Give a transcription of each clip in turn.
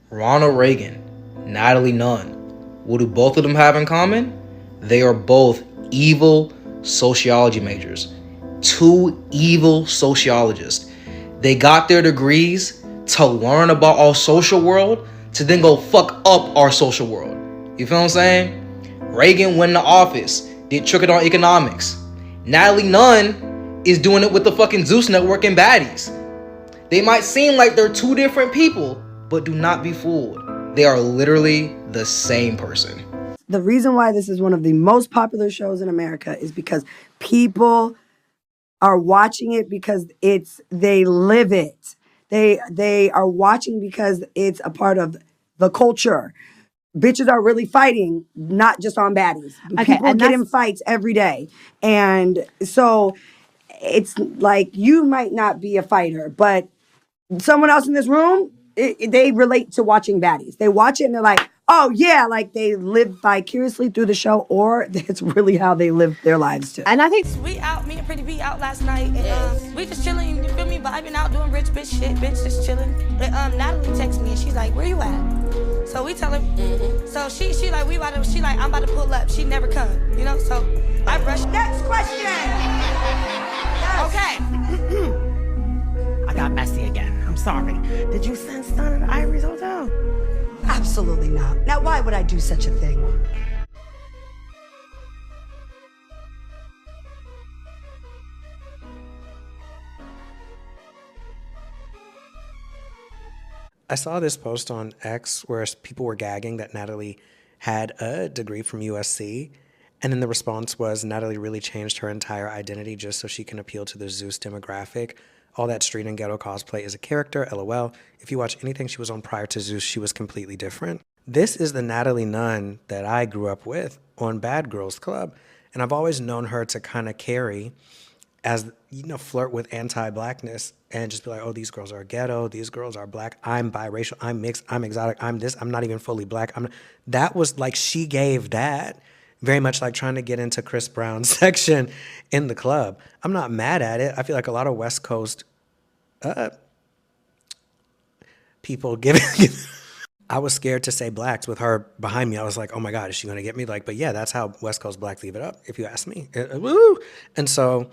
Ronald Regan, Natalie Nunn. What do both of them have in common? They are both evil sociology majors. Two evil sociologists. They got their degrees to learn about our social world, to then go fuck up our social world. You feel what I'm saying? Reagan went into office, did trickle-down economics. Natalie Nunn is doing it with the fucking Zeus Network and baddies. They might seem like they're two different people, but do not be fooled. They are literally the same person. The reason why this is one of the most popular shows in America is because people are watching it because they live it. They are watching because it's a part of the culture. Bitches are really fighting, not just on baddies. Okay, People get in fights every day. And so it's like you might not be a fighter, but someone else in this room, they relate to watching baddies. They watch it and they're like, oh yeah, like they live vicariously through the show, or that's really how they live their lives too. And I think me and Pretty B out last night, and we just chilling, you feel me, vibing out, doing rich bitch shit, bitch, just chilling. And Natalie texts me and she's like, where you at? So we tell her, so she like, I'm about to pull up, she never come, you know, so I rush. Next question. Okay. I got messy again. I'm sorry. Did you send Stunner to Ivory's hotel? Absolutely not. Now, why would I do such a thing? I saw this post on X where people were gagging that Natalie had a degree from USC. And then the response was Natalie really changed her entire identity just so she can appeal to the Zeus demographic. All that street and ghetto cosplay is a character, LOL. If you watch anything she was on prior to Zeus, she was completely different. This is the Natalie Nunn that I grew up with on Bad Girls Club. And I've always known her to kind of carry as, you know, flirt with anti-blackness and just be like, oh, these girls are ghetto, these girls are black, I'm biracial, I'm mixed, I'm exotic, I'm this, I'm not even fully black. That was like, she gave that. Very much like trying to get into Chris Brown's section in the club. I'm not mad at it. I feel like a lot of West Coast people give I was scared to say blacks with her behind me. I was like, oh my God, is she gonna get me? Like, but yeah, that's how West Coast blacks leave it up, if you ask me. Woo! And so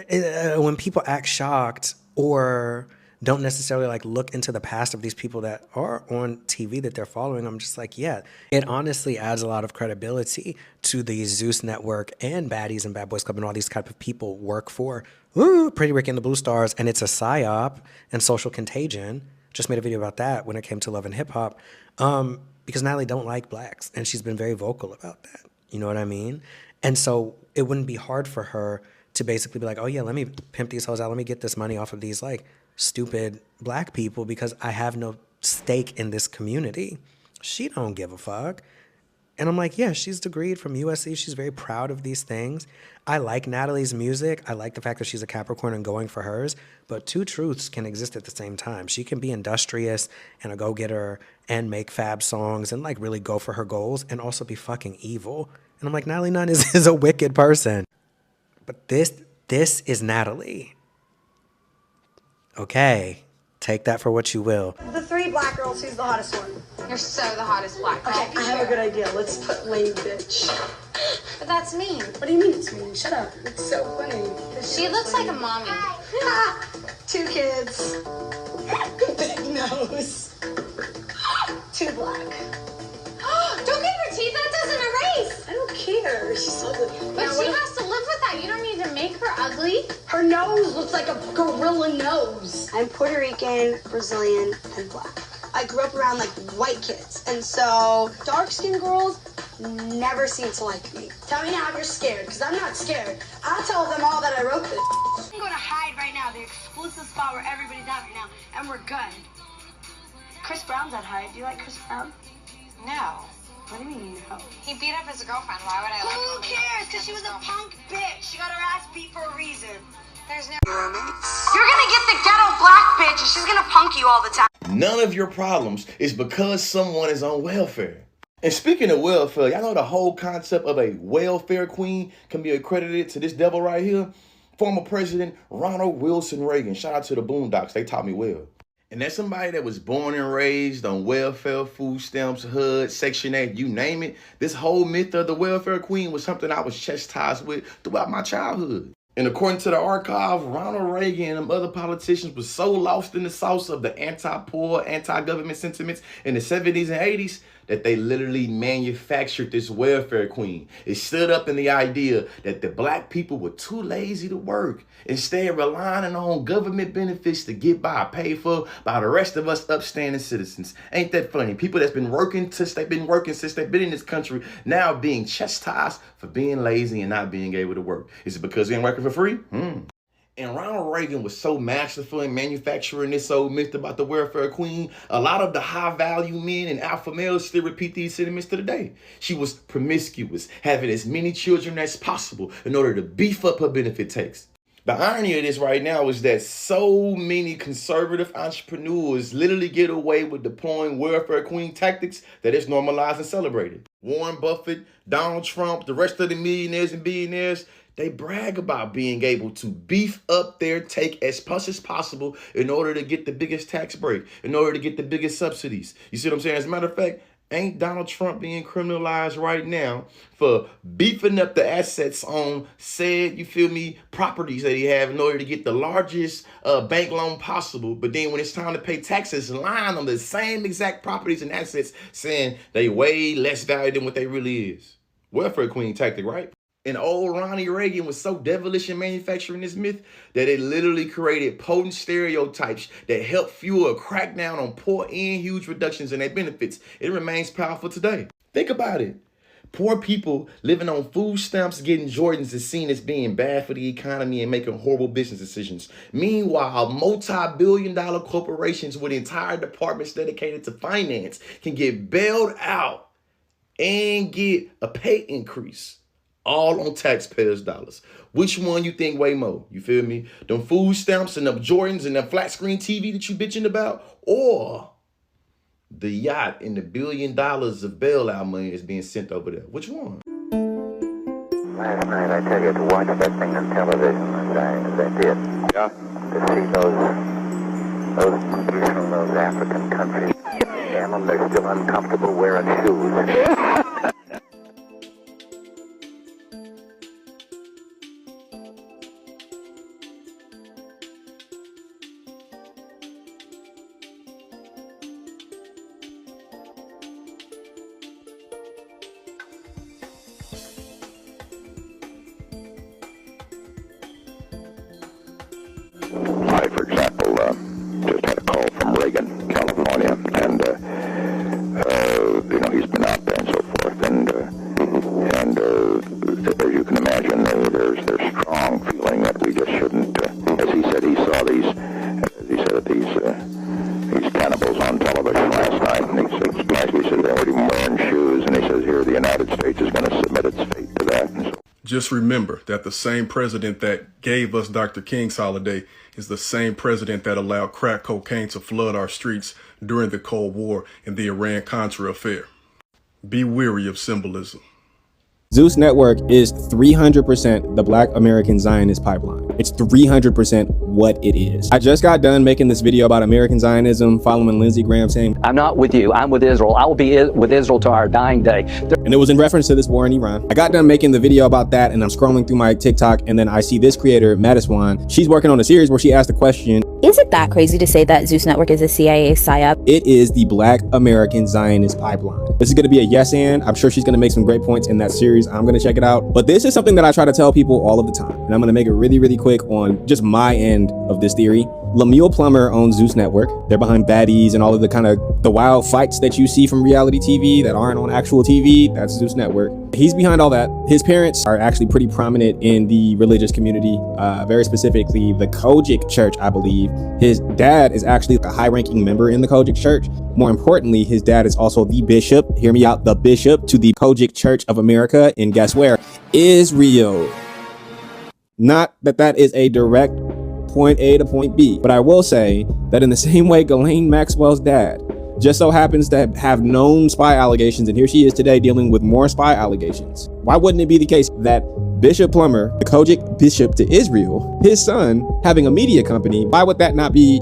when people act shocked or don't necessarily like look into the past of these people that are on TV that they're following, I'm just like, yeah, it honestly adds a lot of credibility to the Zeus Network and Baddies and Bad Boys Club and all these type of people work for Pretty Rick and the Blue Stars, and it's a psyop and social contagion. Just made a video about that when it came to love and hip hop, because Natalie don't like blacks, and she's been very vocal about that. You know what I mean? And so it wouldn't be hard for her to basically be like, oh yeah, let me pimp these hoes out, let me get this money off of these like stupid black people because I have no stake in this community. She don't give a fuck. And I'm like, yeah, she's degreed from USC. She's very proud of these things. I like Natalie's music. I like the fact that she's a Capricorn and going for hers. But two truths can exist at the same time. She can be industrious and a go-getter and make fab songs and like really go for her goals and also be fucking evil. And I'm like, Natalie Nunn is a wicked person. But this is Natalie. Okay, take that for what you will. The three black girls, who's the hottest one? You're so the hottest black girl. Okay, I have a good idea. Let's put lame bitch. But that's mean. What do you mean it's mean? Shut up. It's so funny. She looks like a mommy. Two kids. Big nose. Too black. Don't give her teeth. That doesn't erase. I don't care. She's ugly. But she has to live with that. You don't need to make her ugly. Her nose looks like a gorilla nose. I'm Puerto Rican, Brazilian, and black. I grew up around like white kids, and so dark-skinned girls never seem to like me. Tell me now if you're scared, because I'm not scared. I'll tell them all that I wrote this. I'm going to hide right now, the exclusive spot where everybody's at right now, and we're good. Chris Brown's at hide. Do you like Chris Brown? No. What do you mean, no? He beat up his girlfriend. Why would I like Who cares? Because she was a punk bitch. She got her ass beat for a reason. There's no... You're gonna get the ghetto black bitch, and she's gonna punk you all the time. None of your problems is because someone is on welfare. And speaking of welfare, y'all know the whole concept of a welfare queen can be accredited to this devil right here? Former President Ronald Wilson Reagan. Shout out to the Boondocks. They taught me well. And that's somebody that was born and raised on welfare, food stamps, HUD, Section 8, you name it. This whole myth of the welfare queen was something I was chastised with throughout my childhood. And according to the archive, Ronald Reagan and them other politicians were so lost in the sauce of the anti-poor, anti-government sentiments in the 70s and 80s that they literally manufactured this welfare queen. It stood up in the idea that the black people were too lazy to work, instead relying on government benefits to get by, paid for by the rest of us upstanding citizens. Ain't that funny? People that's been working since they've been in this country now being chastised for being lazy and not being able to work. Is it because they ain't working for free? And Ronald Reagan was so masterful in manufacturing this old myth about the welfare queen. A lot of the high-value men and alpha males still repeat these sentiments to the day. She was promiscuous, having as many children as possible in order to beef up her benefit takes. The irony of this right now is that so many conservative entrepreneurs literally get away with deploying welfare queen tactics that it's normalized and celebrated. Warren Buffett, Donald Trump, the rest of the millionaires and billionaires, they brag about being able to beef up their take as much as possible in order to get the biggest tax break, in order to get the biggest subsidies. You see what I'm saying? As a matter of fact, ain't Donald Trump being criminalized right now for beefing up the assets on said, you feel me, properties that he have in order to get the largest bank loan possible. But then when it's time to pay taxes, lying on the same exact properties and assets, saying they way less value than what they really is. Welfare queen tactic, right? And old Ronnie Reagan was so devilish in manufacturing this myth that it literally created potent stereotypes that helped fuel a crackdown on poor and huge reductions in their benefits. It remains powerful today. Think about it. Poor people living on food stamps getting Jordans is seen as being bad for the economy and making horrible business decisions. Meanwhile, multi-billion-dollar corporations with entire departments dedicated to finance can get bailed out and get a pay increase. All on taxpayers' dollars. Which one you think way more? You feel me? Them food stamps and them Jordans and them flat screen TV that you bitching about? Or the yacht and the $1 billion of bailout money is being sent over there? Which one? Last night, I tell you, to watch that thing on television as I did. Yeah. To see those people from those African countries. Damn them, they're still uncomfortable wearing shoes. I, for example, just had a call from Reagan, California, and he's been out there and so forth, and as you can imagine, there's strong feeling that we just shouldn't. As he said, he saw these cannibals on television last night, and he said they weren't even wearing shoes, and he says here the United States is going to submit its fate to that. And so, just remember that the same president that gave us Dr. King's holiday is the same president that allowed crack cocaine to flood our streets during the Cold War and the Iran-Contra affair. Be weary of symbolism. Zeus Network is 300% the Black American Zionist pipeline. It's 300% what it is. I just got done making this video about American Zionism, following Lindsey Graham saying, I'm not with you, I'm with Israel. I will be with Israel to our dying day. And it was in reference to this war in Iran. I got done making the video about that, and I'm scrolling through my TikTok, and then I see this creator, Madiswan. She's working on a series where she asked the question, is it that crazy to say that Zeus Network is a CIA psyop? It is the Black American Zionist pipeline. This is going to be a yes and. I'm sure she's going to make some great points in that series. I'm going to check it out. But this is something that I try to tell people all of the time. And I'm going to make it really, really quick on just my end of this theory. Lemuel Plummer owns Zeus Network. They're behind baddies and all of the wild fights that you see from reality TV that aren't on actual TV. That's Zeus Network. He's behind all that. His parents are actually pretty prominent in the religious community, very specifically the Kojic Church, I believe. His dad is actually a high-ranking member in the Kojic Church. More importantly, his dad is also the bishop, hear me out, the bishop to the Kojic Church of America in, guess where? Israel. Not that is a direct point A to point B, but I will say that in the same way Ghislaine Maxwell's dad just so happens to have known spy allegations, and here she is today dealing with more spy allegations. Why wouldn't it be the case that Bishop Plummer, the Kojic bishop to Israel, his son having a media company. Why would that not be,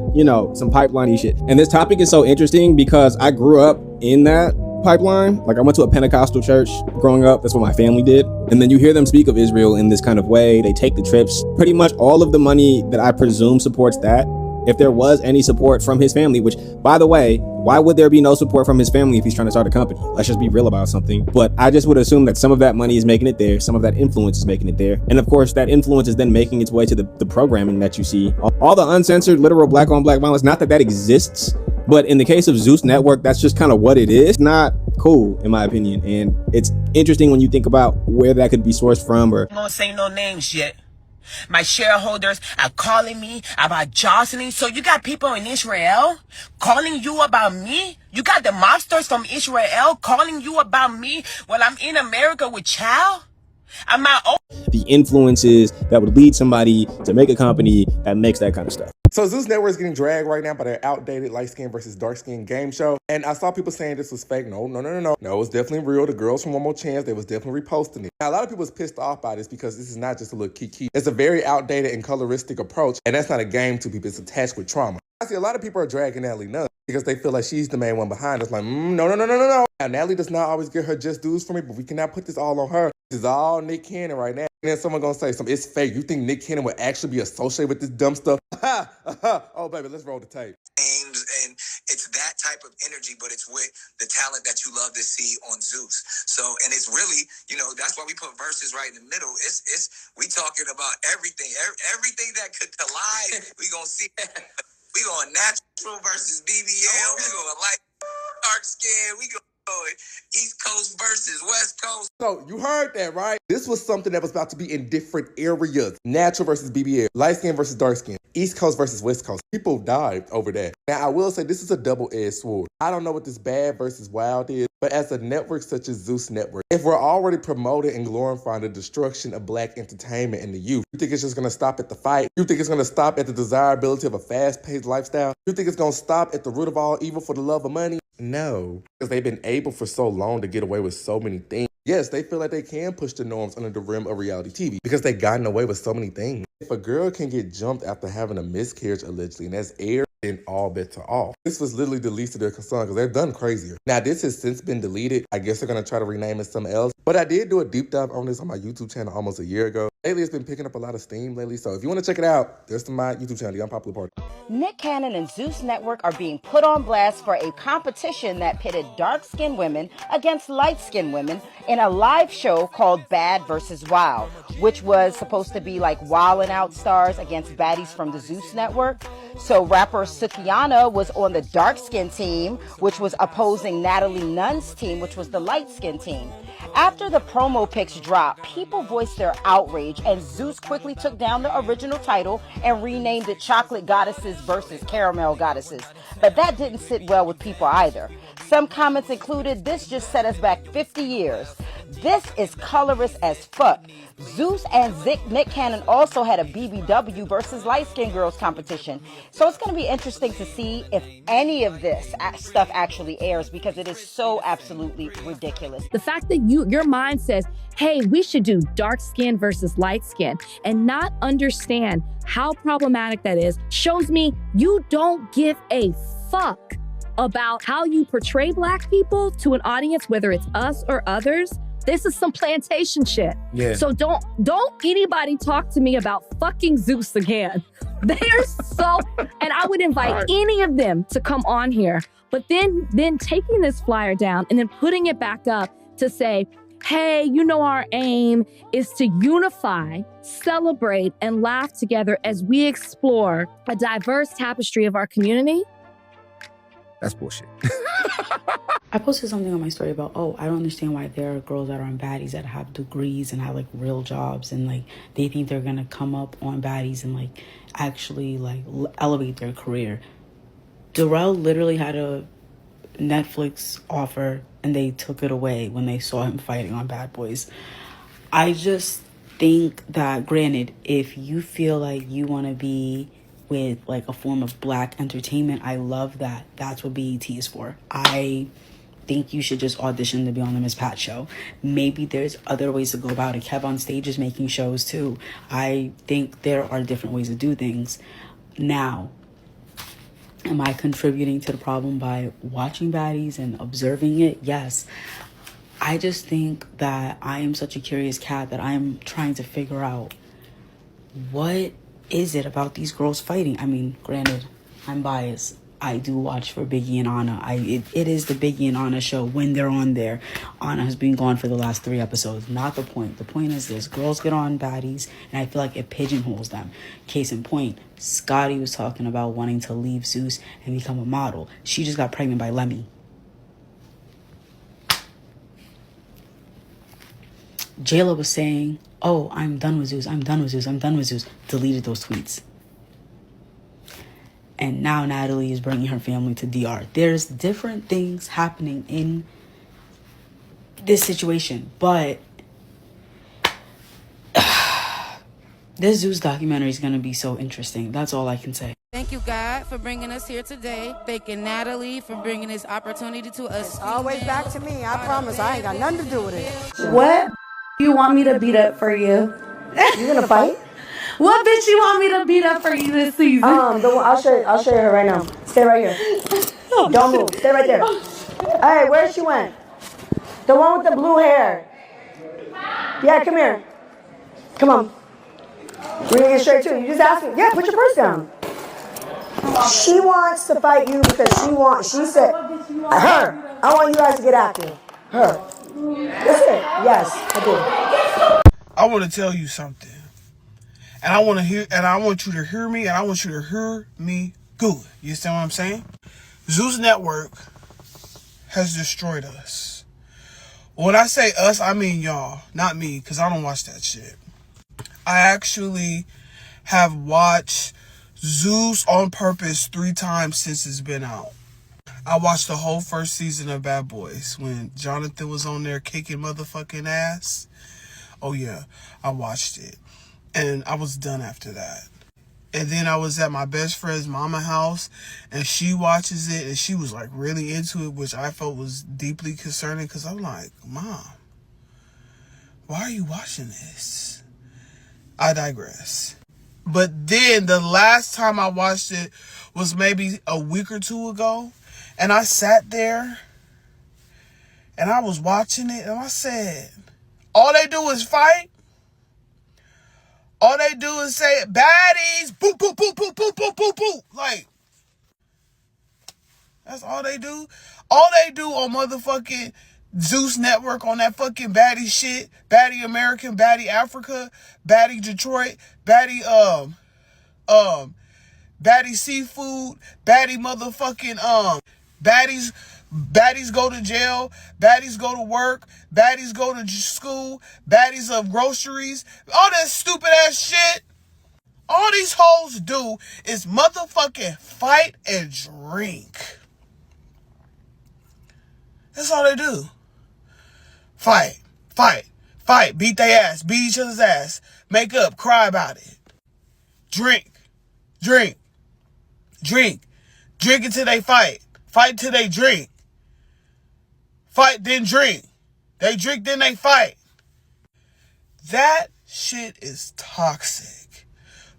some pipeline-y shit? And this topic is so interesting because I grew up in that pipeline. Like, I went to a Pentecostal church growing up. That's what my family did. And then you hear them speak of Israel in this kind of way. They take the trips. Pretty much all of the money that I presume supports that, if there was any support from his family, which, by the way, why would there be no support from his family if he's trying to start a company? Let's just be real about something. But I just would assume that some of that money is making it there. Some of that influence is making it there. And of course, that influence is then making its way to the programming that you see. All the uncensored, literal black on black violence, not that exists, but in the case of Zeus Network, that's just kind of what it is. Not cool, in my opinion. And it's interesting when you think about where that could be sourced from. Or I'm not saying no names yet. My shareholders are calling me about Jocelyn. So you got people in Israel calling you about me? You got the mobsters from Israel calling you about me while I'm in America with child? I'm my own. The influences that would lead somebody to make a company that makes that kind of stuff. So Zeus Network is getting dragged right now by their outdated light skin versus dark skin game show. And I saw people saying this was fake. No, it was definitely real. The girls from One More Chance, they was definitely reposting it. Now, a lot of people was pissed off by this because this is not just a little kiki. It's a very outdated and coloristic approach. And that's not a game to people. It's attached with trauma. I see a lot of people are dragging Natalie Nunn because they feel like she's the main one behind us. Like, no. Now, Natalie does not always get her just dues for me, but we cannot put this all on her. This is all Nick Cannon right now. And then someone gonna say something, it's fake. You think Nick Cannon would actually be associated with this dumb stuff? Oh, baby, let's roll the tape. And it's that type of energy, but it's with the talent that you love to see on Zeus. So, and it's really, that's why we put verses right in the middle. We talking about everything that could collide. We gonna see. We going natural versus BBL. We going light, dark skin. We going East Coast versus West Coast. So you heard that, right? This was something that was about to be in different areas. Natural versus BBL. Light skin versus dark skin. East Coast versus West Coast. People died over that. Now, I will say this is a double-edged sword. I don't know what this bad versus wild is, but as a network such as Zeus Network, if we're already promoting and glorifying the destruction of black entertainment and the youth, you think it's just going to stop at the fight? You think it's going to stop at the desirability of a fast-paced lifestyle? You think it's going to stop at the root of all evil for the love of money? No, because they've been able for so long to get away with so many things. Yes, they feel like they can push the norms under the rim of reality TV because they've gotten away with so many things. If a girl can get jumped after having a miscarriage allegedly, and that's aired, then all bets are off. This was literally the least of their concern because they've done crazier. Now, this has since been deleted. I guess they're going to try to rename it something else. But I did do a deep dive on this on my YouTube channel almost a year ago. Lately, it's been picking up a lot of steam lately. So if you want to check it out, there's my YouTube channel, The Unpopular Party. Nick Cannon and Zeus Network are being put on blast for a competition that pitted dark-skinned women against light-skinned women in a live show called Bad vs. Wild, which was supposed to be like Wildin' Out stars against baddies from the Zeus Network. So rapper Sukiana was on the dark-skinned team, which was opposing Natalie Nunn's team, which was the light-skinned team. After the promo pics dropped, people voiced their outrage, and Zeus quickly took down the original title and renamed it Chocolate Goddesses versus Caramel Goddesses. But that didn't sit well with people either. Some comments included, "This just set us back 50 years. This is colorist as fuck." Zeus and Nick Cannon also had a BBW versus light-skinned girls competition. So it's going to be interesting to see if any of this stuff actually airs because it is so absolutely ridiculous. The fact that your mind says, hey, we should do dark skin versus light skin and not understand how problematic that is shows me you don't give a fuck about how you portray black people to an audience, whether it's us or others. This is some plantation shit. Yeah. So don't anybody talk to me about fucking Zeus again. They're so, and I would invite any of them to come on here, but then taking this flyer down and then putting it back up to say, hey, our aim is to unify, celebrate, and laugh together as we explore a diverse tapestry of our community. That's bullshit. I posted something on my story about, I don't understand why there are girls that are on baddies that have degrees and have like real jobs and like they think they're gonna come up on baddies and like actually like elevate their career. Darrell literally had a Netflix offer and they took it away when they saw him fighting on Bad Boys. I just think that, granted, if you feel like you want to be with like a form of black entertainment, I love that. That's what BET is for. I think you should just audition to be on the Miss Pat show. Maybe there's other ways to go about it. Kev on Stage is making shows too. I think there are different ways to do things. Now, am I contributing to the problem by watching baddies and observing it? Yes. I just think that I am such a curious cat that I'm trying to figure out, what is it about these girls fighting? I mean, granted, I'm biased. I do watch for Biggie and Anna. It is the Biggie and Anna show when they're on there. Anna has been gone for the last 3 episodes. Not the point. The point is this. Girls get on baddies, and I feel like it pigeonholes them. Case in point, Scotty was talking about wanting to leave Zeus and become a model. She just got pregnant by Lemmy. Jayla was saying, oh, I'm done with Zeus. I'm done with Zeus. I'm done with Zeus. Deleted those tweets. And now Natalie is bringing her family to DR. There's different things happening in this situation. But this Zeus documentary is going to be so interesting. That's all I can say. Thank you, God, for bringing us here today. Thanking Natalie for bringing this opportunity to us. It's always back to me. I promise. I ain't got nothing to do with it. What you want me to beat up for you? You gonna fight? What bitch you want me to beat up for you this season? I'll show you her right now. Stay right here. Don't move. Stay right there. Hey, where she went? The one with the blue hair. Yeah, come here. Come on. We're gonna get straight to it. You just ask me. Yeah, put your purse down. She wants to fight you because she said, her. I want you guys to get active. Her. That's it. Yes, I do. I want to tell you something. And I want you to hear me, and I want you to hear me good. You understand what I'm saying? Zeus Network has destroyed us. When I say us, I mean y'all, not me, because I don't watch that shit. I actually have watched Zeus on purpose 3 times since it's been out. I watched the whole first season of Bad Boys when Jonathan was on there kicking motherfucking ass. Oh yeah, I watched it. And I was done after that. And then I was at my best friend's mama house, and she watches it, and she was like really into it, which I felt was deeply concerning, because I'm like, Mom, why are you watching this? I digress. But then the last time I watched it was maybe a week or 2 ago, and I sat there and I was watching it, and I said, all they do is fight. All they do is say, baddies, boop, boop, boop, boop, boop, boop, boop, boop. Like, that's all they do. All they do on motherfucking Zeus Network on that fucking baddie shit, baddie American, baddie Africa, baddie Detroit, baddie, baddie seafood, baddie motherfucking, baddies go to jail, baddies go to work, baddies go to school, baddies of groceries, all that stupid ass shit. All these hoes do is motherfucking fight and drink. That's all they do. Fight, beat their ass, beat each other's ass, make up, cry about it. Drink until they fight till they drink. Fight, then drink. They drink, then they fight. That shit is toxic.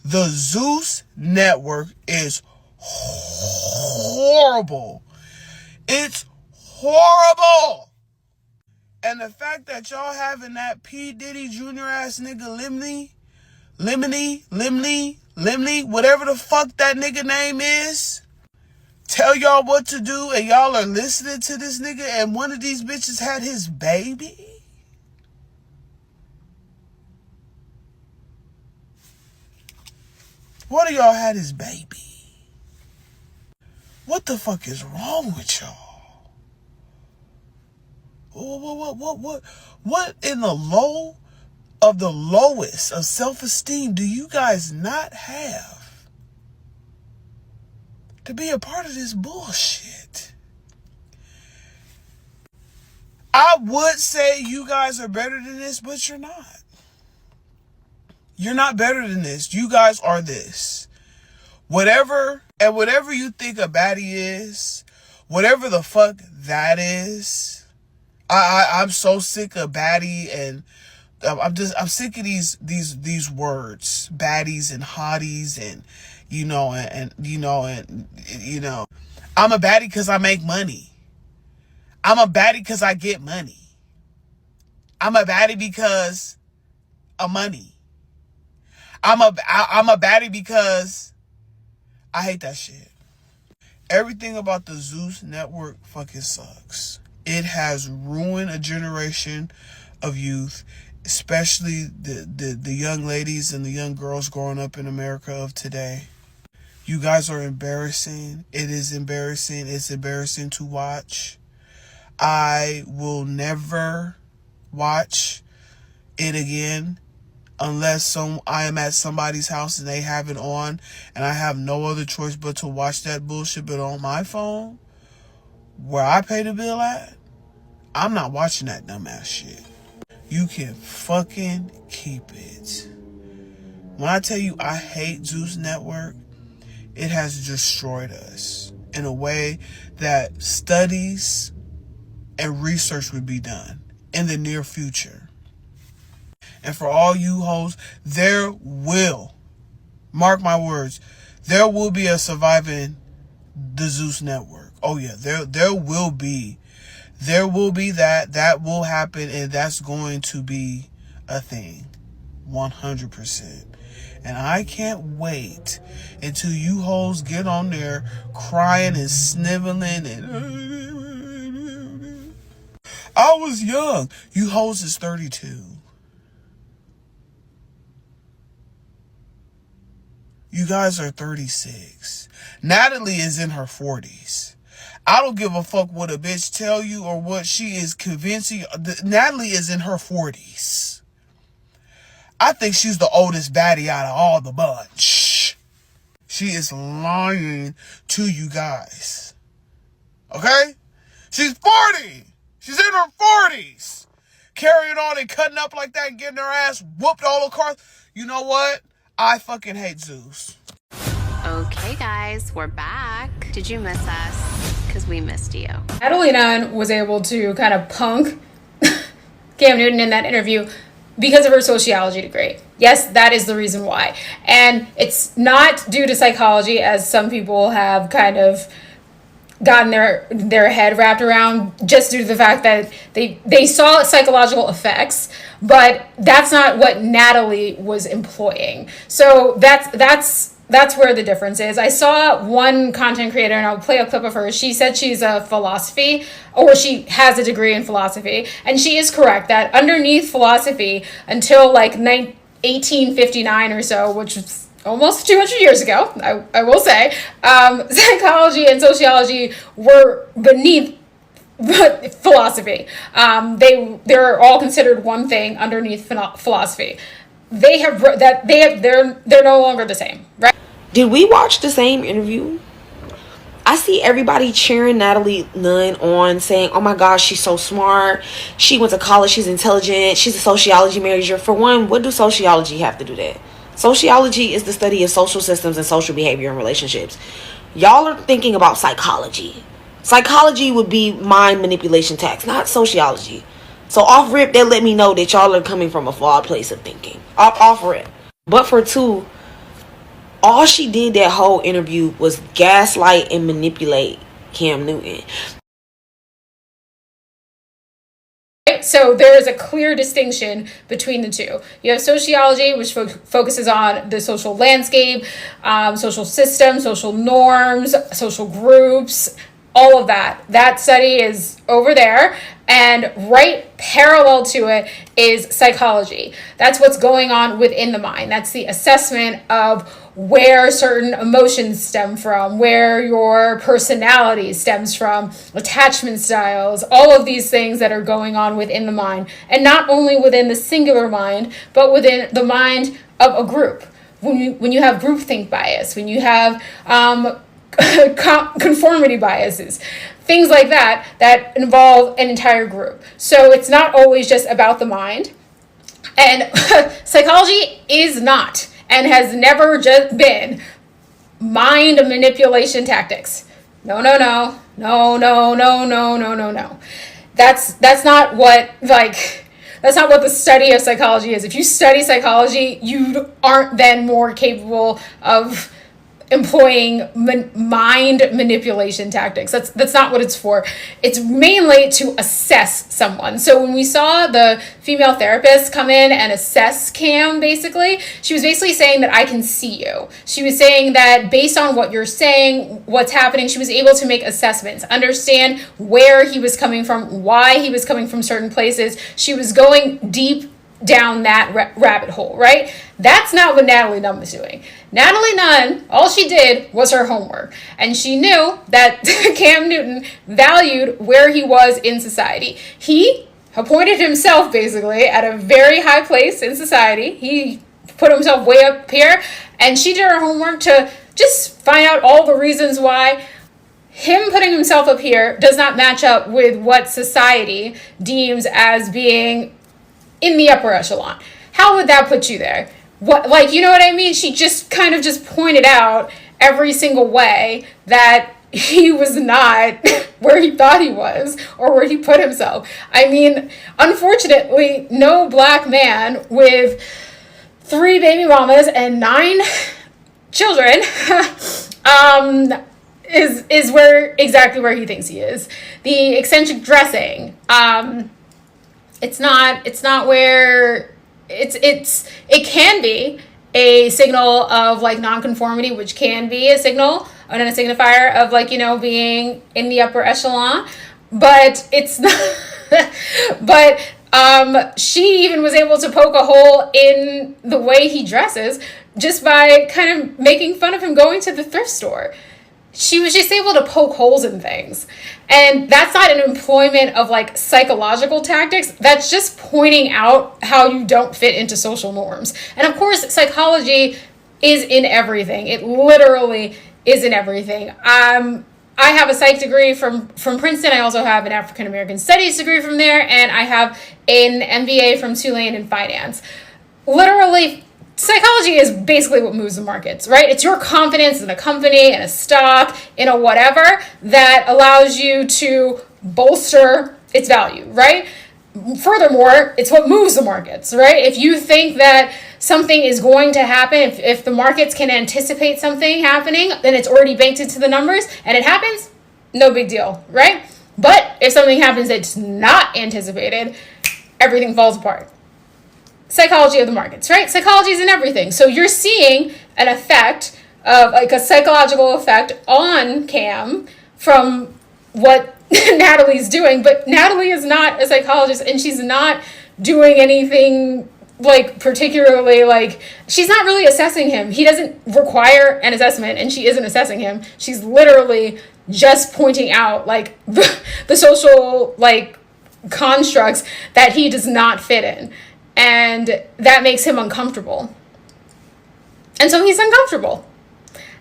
The Zeus Network is horrible. It's horrible. And the fact that y'all having that P. Diddy Jr. ass nigga Limney, whatever the fuck that nigga name is, tell y'all what to do, and y'all are listening to this nigga, and one of these bitches had his baby? One of y'all had his baby. What the fuck is wrong with y'all? What in the low of the lowest of self-esteem do you guys not have to be a part of this bullshit? I would say you guys are better than this, but you're not. You're not better than this. You guys are this. Whatever you think a baddie is, Whatever the fuck that is, I'm so sick of baddie, and I'm sick of these words, baddies and hotties, and I'm a baddie because I make money. I'm a baddie because I get money. I'm a baddie because of money. I'm a baddie because I hate that shit. Everything about the Zeus Network fucking sucks. It has ruined a generation of youth, especially the young ladies and the young girls growing up in America of today. You guys are embarrassing. It is embarrassing. It's embarrassing to watch. I will never watch it again unless I am at somebody's house and they have it on and I have no other choice but to watch that bullshit. But on my phone, where I pay the bill at, I'm not watching that dumbass shit. You can fucking keep it. When I tell you I hate Zeus Network, it has destroyed us in a way that studies and research would be done in the near future. And for all you hoes, there will, mark my words, there will be a surviving the Zeus Network. Oh yeah, there will be that will happen, and that's going to be a thing, 100%. And I can't wait until you hoes get on there crying and sniveling and I was young. You hoes is 32. You guys are 36. Natalie is in her 40s. I don't give a fuck what a bitch tell you or what she is convincing. Natalie is in her 40s. I think she's the oldest baddie out of all the bunch. She is lying to you guys. Okay? She's 40. She's in her 40s. Carrying on and cutting up like that and getting her ass whooped all across. You know what? I fucking hate Zeus. Okay, guys, we're back. Did you miss us? Because we missed you. Natalie Nunn was able to kind of punk Cam Newton in that interview because of her sociology degree. Yes, that is the reason why. And it's not due to psychology, as some people have kind of gotten their head wrapped around, just due to the fact that they saw psychological effects, but that's not what Natalie was employing. So that's where the difference is. I saw one content creator, and I'll play a clip of her. She said she's a philosophy, or she has a degree in philosophy, and she is correct that underneath philosophy, until like 1859 or so, which was almost 200 years ago, I will say, psychology and sociology were beneath philosophy. They're all considered one thing underneath philosophy. They're no longer the same, right? Did we watch the same interview? I see everybody cheering Natalie Nunn on, saying, oh my gosh, she's so smart. She went to college, she's intelligent, she's a sociology major. For one, what do sociology have to do that? Sociology is the study of social systems and social behavior and relationships. Y'all are thinking about psychology. Psychology would be mind manipulation tactics, not sociology. So off rip, that let me know that y'all are coming from a flawed place of thinking. Off rip. But for two, all she did that whole interview was gaslight and manipulate Cam Newton. So there is a clear distinction between the two. You have sociology, which focuses on the social landscape, social systems, social norms, social groups, all of that. That study is over there. And right parallel to it is psychology. That's what's going on within the mind. That's the assessment of where certain emotions stem from, where your personality stems from, attachment styles, all of these things that are going on within the mind. And not only within the singular mind, but within the mind of a group. When you have groupthink bias, when you have conformity biases, things like that involve an entire group. So it's not always just about the mind. And psychology is not and has never just been mind manipulation tactics. No. No. That's not what, like, that's not what the study of psychology is. If you study psychology, you aren't then more capable of employing mind manipulation tactics. That's not what it's for. It's mainly to assess someone. So when we saw the female therapist come in and assess Cam, basically, she was basically saying that I can see you. She was saying that based on what you're saying, what's happening, she was able to make assessments, understand where he was coming from, why he was coming from certain places. She was going deep down that rabbit hole, right? That's not what Natalie Nunn was doing. Natalie Nunn, all she did was her homework. And she knew that Cam Newton valued where he was in society. He appointed himself basically at a very high place in society. He put himself way up here. And she did her homework to just find out all the reasons why him putting himself up here does not match up with what society deems as being in the upper echelon. How would that put you there? What, like, you know what I mean? She just kind of just pointed out every single way that he was not where he thought he was or where he put himself. I mean, unfortunately, no black man with 3 baby mamas and 9 children is exactly where he thinks he is. The eccentric dressing, it's not where it can be a signal of like nonconformity, which can be a signal and a signifier of like, you know, being in the upper echelon, but it's not. But she even was able to poke a hole in the way he dresses just by kind of making fun of him going to the thrift store. She was just able to poke holes in things. And that's not an employment of like psychological tactics. That's just pointing out how you don't fit into social norms. And of course, psychology is in everything. It literally is in everything. I have a psych degree from Princeton. I also have an African American Studies degree from there. And I have an MBA from Tulane in finance. Literally, psychology is basically what moves the markets, right? It's your confidence in a company, in a stock, in a whatever that allows you to bolster its value, right? Furthermore, it's what moves the markets, right? If you think that something is going to happen, if the markets can anticipate something happening, then it's already banked into the numbers and it happens, no big deal, right? But if something happens that's not anticipated, everything falls apart. Psychology of the markets, right? Psychology is in everything. So you're seeing an effect of like a psychological effect on Cam from what Natalie's doing, but Natalie is not a psychologist and she's not doing anything like particularly like, she's not really assessing him. He doesn't require an assessment and she isn't assessing him. She's literally just pointing out like the social like constructs that he does not fit in. And that makes him uncomfortable. And so he's uncomfortable.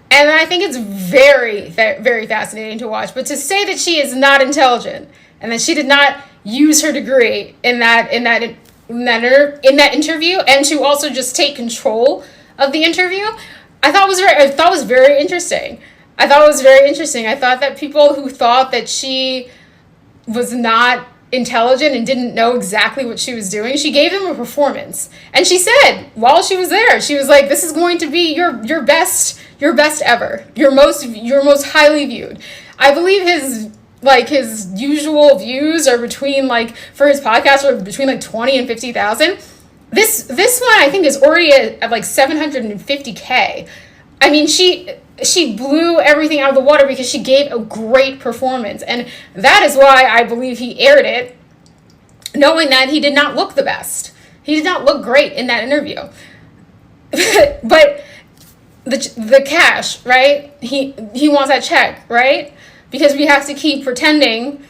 And I think it's very, very fascinating to watch. But to say that she is not intelligent and that she did not use her degree in that interview, and to also just take control of the interview, I thought was very interesting. I thought that people who thought that she was not intelligent and didn't know exactly what she was doing, she gave him a performance. And she said while she was there, she was like, this is going to be your best ever, your most highly viewed. I believe his usual views are between like, for his podcast, are between like 20 and 50,000. This one I think is already at like 750K. I mean, she blew everything out of the water because she gave a great performance. And that is why I believe he aired it, knowing that he did not look the best. He did not look great in that interview. But the cash, right? He wants that check, right? Because we have to keep pretending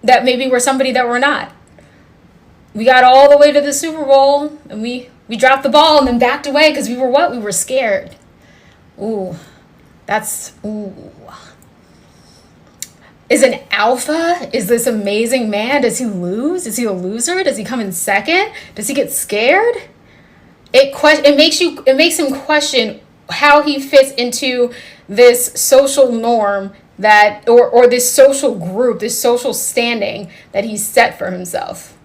that maybe we're somebody that we're not. We got all the way to the Super Bowl and we dropped the ball and then backed away because we were what? We were scared. Ooh. Is an alpha? Is this amazing man? Does he lose? Is he a loser? Does he come in second? Does he get scared? It makes him question how he fits into this social norm that, or this social group, this social standing that he's set for himself,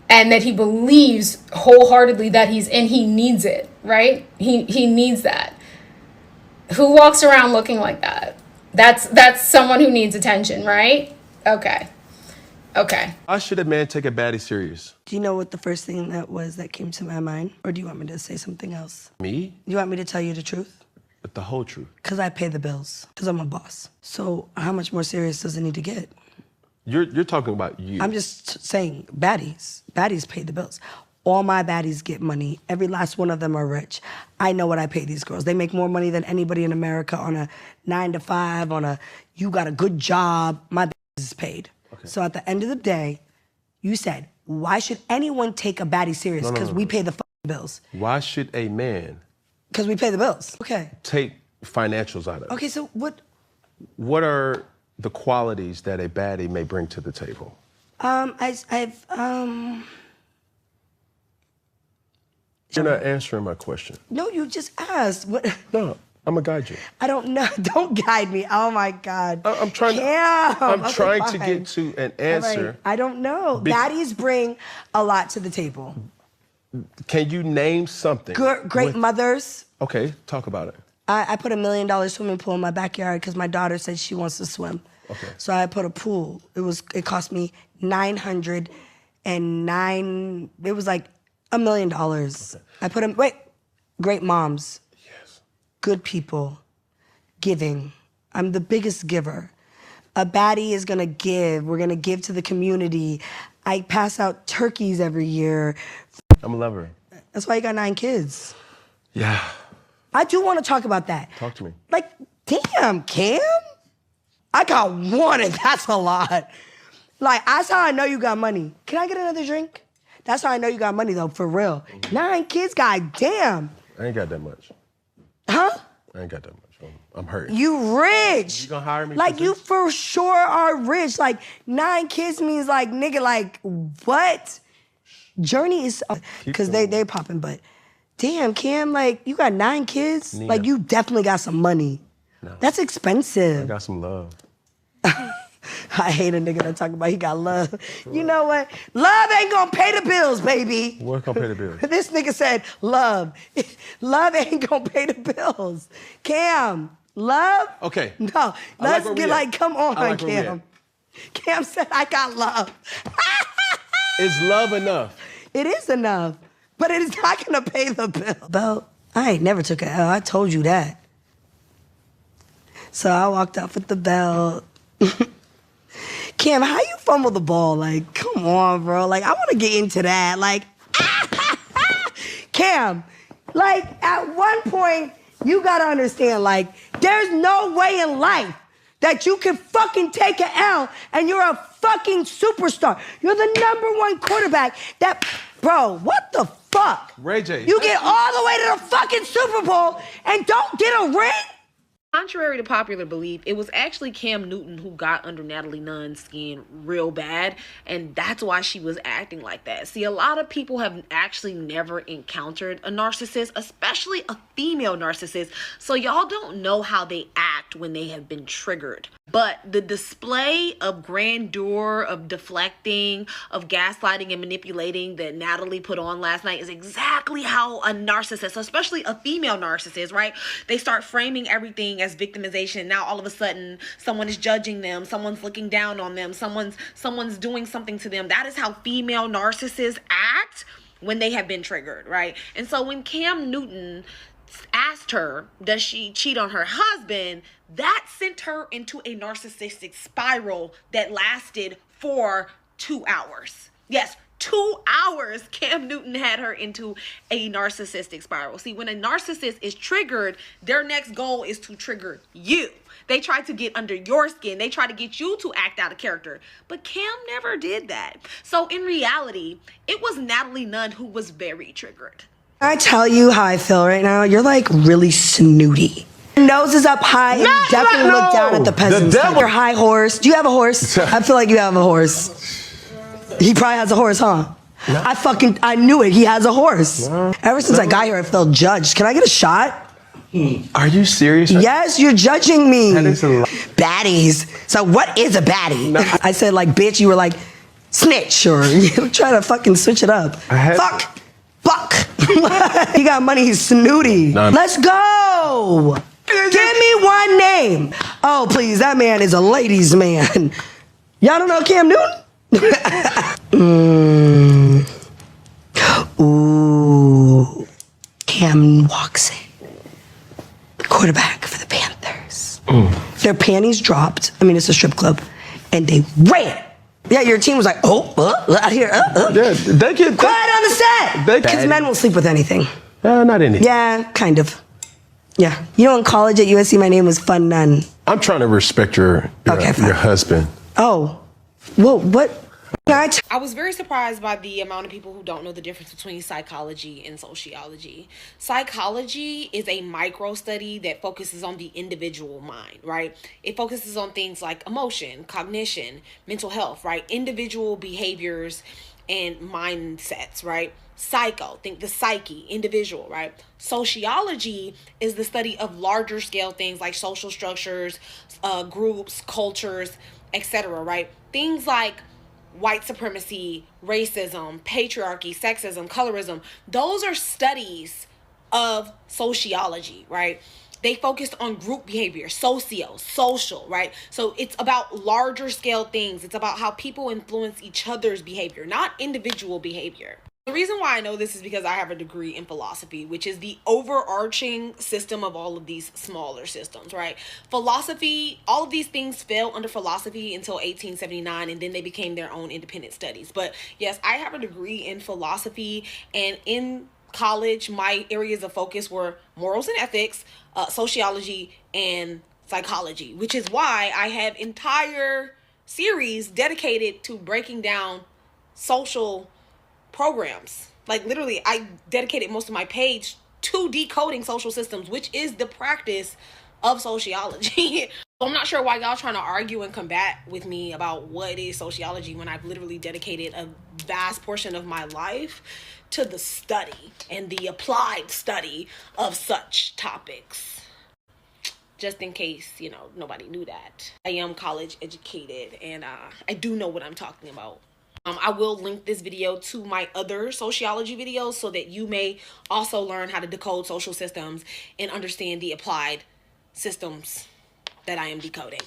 and that he believes wholeheartedly that he's in. He needs it, right? He needs that. Who walks around looking like that? That's someone who needs attention, right? Okay. Why should a man take a baddie serious? Do you know what the first thing that came to my mind? Or do you want me to say something else? Me? You want me to tell you the truth? The whole truth. Because I pay the bills. Because I'm a boss. So how much more serious does it need to get? You're talking about you. I'm just saying baddies. Baddies pay the bills. All my baddies get money. Every last one of them are rich. I know what I pay these girls. They make more money than anybody in America on a 9-to-5, you got a good job. My baddies is paid. Okay. So at the end of the day, you said, why should anyone take a baddie serious? Because we pay the fucking bills. Why should a man? Because we pay the bills. Okay. Take financials out of it. Okay, so what? What are the qualities that a baddie may bring to the table? You're not answering my question. No, you just asked. What? No, I'm gonna guide you. I don't know. Don't guide me. Oh my God. I'm trying. Yeah. I'm trying to get to an answer. Right. I don't know. Baddies bring a lot to the table. Can you name something? Great mothers. Okay, talk about it. I put $1 million swimming pool in my backyard because my daughter said she wants to swim. Okay. So I put a pool. It cost me $909. It was like $1 million. Okay. I put them. Great moms. Yes. Good people. Giving. I'm the biggest giver. A baddie is gonna give. We're gonna give to the community. I pass out turkeys every year. I'm a lover. That's why you got 9 kids. Yeah. I do want to talk about that. Talk to me. Like, damn, Cam. I got 1 and that's a lot. Like, that's how I know you got money. Can I get another drink? That's how I know you got money, though, for real. 9 kids, goddamn. I ain't got that much. Huh? I ain't got that much. I'm hurting. You rich. You gonna hire me? Like, you for sure are rich. Like, 9 kids means like, nigga, like, what? Journey is, because they popping, but damn, Cam, like, you got 9 kids? Nina. Like, you definitely got some money. No. That's expensive. I got some love. I hate a nigga that talk about he got love. You know what? Love ain't gonna pay the bills, baby. What's gonna pay the bills? This nigga said love. Love ain't gonna pay the bills. Cam, love? Okay. No, let's get like, come on, Cam. Cam said I got love. Is love enough? It is enough, but it is not gonna pay the bill. Belt, I ain't never took a L. I told you that. So I walked off with the belt. Cam, how you fumble the ball? Like, come on, bro. Like, I want to get into that. Like, Cam, like, at one point, you got to understand, like, there's no way in life that you can fucking take an L and you're a fucking superstar. You're the #1 quarterback that, bro, what the fuck? Ray J. You get all the way to the fucking Super Bowl and don't get a ring? Contrary to popular belief, it was actually Cam Newton who got under Natalie Nunn's skin real bad, and that's why she was acting like that. See, a lot of people have actually never encountered a narcissist, especially a female narcissist, so y'all don't know how they act when they have been triggered. But the display of grandeur, of deflecting, of gaslighting and manipulating that Natalie put on last night is exactly how a narcissist, especially a female narcissist, right? They start framing everything as victimization. Now all of a sudden someone is judging them, someone's looking down on them, someone's doing something to them. That is how female narcissists act when they have been triggered, right? And so when Cam Newton asked her, does she cheat on her husband, that sent her into a narcissistic spiral that lasted for 2 hours. Yes, 2 hours, Cam Newton had her into a narcissistic spiral. See, when a narcissist is triggered, their next goal is to trigger you. They try to get under your skin. They try to get you to act out of character. But Cam never did that. So in reality, it was Natalie Nunn who was very triggered. Can I tell you how I feel right now? You're like really snooty. Your nose is up high and you definitely look down at the peasants. Like your high horse. Do you have a horse? I feel like you have a horse. He probably has a horse, huh? No. I knew it. He has a horse. No. Ever since I got here, I felt judged. Can I get a shot? Are you serious? Yes, you're judging me. That is a lot. Baddies. So what is a baddie? No. I said like bitch, you were like snitch, or you try to fucking switch it up. Fuck. He got money, he's snooty. Let's go. Give me one name. Oh, please, that man is a ladies' man. Y'all don't know Cam Newton? Ooh. Cam walks in. Quarterback for the Panthers. Their panties dropped. I mean, it's a strip club. And they ran. Yeah, your team was like, out here. Yeah, they get quiet on the set. Because men won't sleep with anything. Not anything. Yeah, kind of. Yeah. You know, in college at USC, my name was Fun Nun. I'm trying to respect your husband. Oh. Whoa, what? I was very surprised by the amount of people who don't know the difference between psychology and sociology. Psychology is a micro study that focuses on the individual mind, right? It focuses on things like emotion, cognition, mental health, right? Individual behaviors and mindsets, right? Psycho, think the psyche, individual, right? Sociology is the study of larger scale things like social structures, groups, cultures, etc., right? Things like white supremacy, racism, patriarchy, sexism, colorism, those are studies of sociology, right? They focused on group behavior, social, right? So it's about larger scale things. It's about how people influence each other's behavior, not individual behavior. The reason why I know this is because I have a degree in philosophy, which is the overarching system of all of these smaller systems, right? Philosophy, all of these things fell under philosophy until 1879, and then they became their own independent studies. But yes, I have a degree in philosophy, and in college, my areas of focus were morals and ethics, sociology, and psychology, which is why I have entire series dedicated to breaking down social programs. Like literally, I dedicated most of my page to decoding social systems, which is the practice of sociology. I'm not sure why y'all trying to argue and combat with me about what is sociology when I've literally dedicated a vast portion of my life to the study and the applied study of such topics. Just in case, nobody knew that. I am college educated, and I do know what I'm talking about. I will link this video to my other sociology videos so that you may also learn how to decode social systems and understand the applied systems that I am decoding.